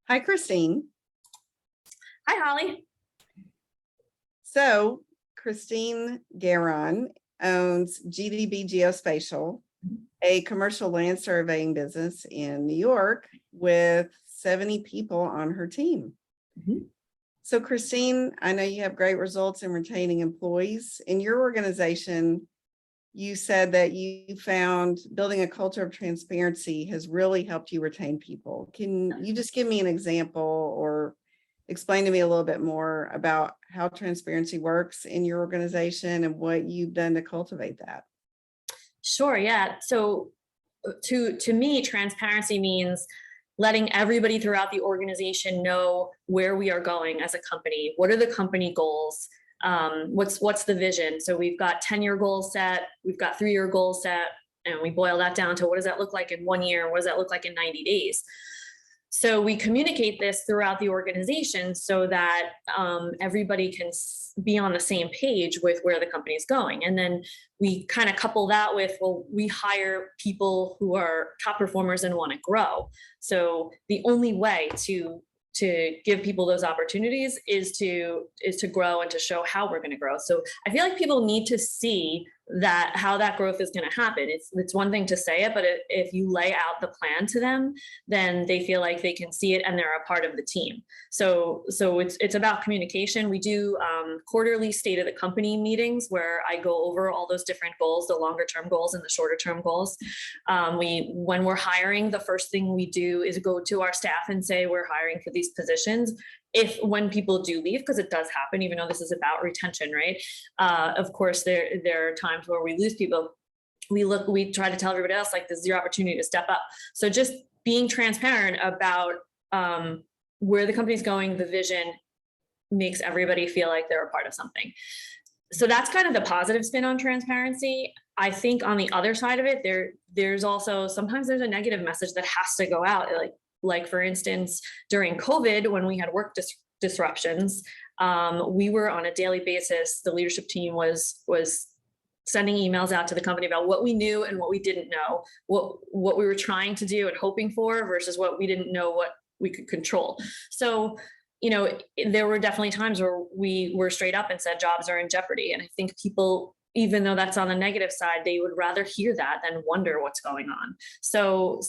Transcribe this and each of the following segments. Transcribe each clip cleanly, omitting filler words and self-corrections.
Hi, Christine. Hi, Holly. So Christine Gayron owns GdB Geospatial, a commercial land surveying business in New York with 70 people on her team. So Christine, I know you have great results in retaining employees. In your organization, you said that you found building a culture of transparency has really helped you retain people. Can you just give me an example or explain to me a little bit more about how transparency works in your organization and what you've done to cultivate that? Sure, yeah. So to me, transparency means letting everybody throughout the organization know where we are going as a company. What are the company goals? What's the vision? So we've got 10-year goals set, we've got 3-year goals set, and we boil that down to what does that look like in 1 year? What does that look like in 90 days? So we communicate this throughout the organization so that everybody can be on the same page with where the company is going. And then we kind of couple that with, well, we hire people who are top performers and want to grow. So the only way to give people those opportunities is to grow and to show how we're going to grow. So I feel like people need to see that how that growth is going to happen. It's one thing to say it, but if you lay out the plan to them, then they feel like they can see it and they're a part of the team. So it's about communication. We do quarterly state of the company meetings where I go over all those different goals, the longer term goals and the shorter term goals. When we're hiring, the first thing we do is go to our staff and say we're hiring for these positions. When people do leave, because it does happen, even though this is about retention, right? Of course, there are times where we lose people. We try to tell everybody else, like, this is your opportunity to step up. So just being transparent about where the company's going, the vision, makes everybody feel like they're a part of something. So that's kind of the positive spin on transparency. I think on the other side of it, there's also sometimes there's a negative message that has to go out. Like for instance, during COVID, when we had work disruptions, we were on a daily basis. The leadership team was sending emails out to the company about what we knew and what we didn't know, what we were trying to do and hoping for versus what we didn't know what we could control. So, there were definitely times where we were straight up and said jobs are in jeopardy. And I think people, even though that's on the negative side, they would rather hear that than wonder what's going on. So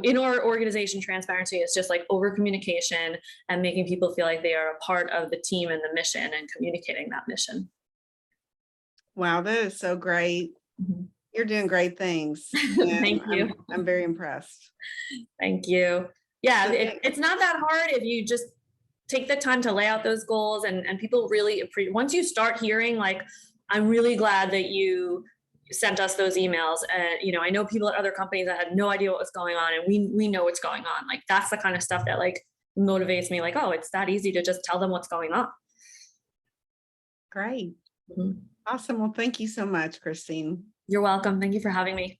in our organization, transparency is just like over communication and making people feel like they are a part of the team and the mission and communicating that mission. Wow, that is so great. You're doing great things. Thank you. I'm very impressed. Thank you. Yeah, it's not that hard if you just take the time to lay out those goals, and people really appreciate. Once you start hearing, like, I'm really glad that you sent us those emails, and I know people at other companies that had no idea what was going on, and we know what's going on. Like, that's the kind of stuff that like motivates me. Like, oh, it's that easy to just tell them what's going on. Great. Awesome. Well, thank you so much, Christine. You're welcome. Thank you for having me.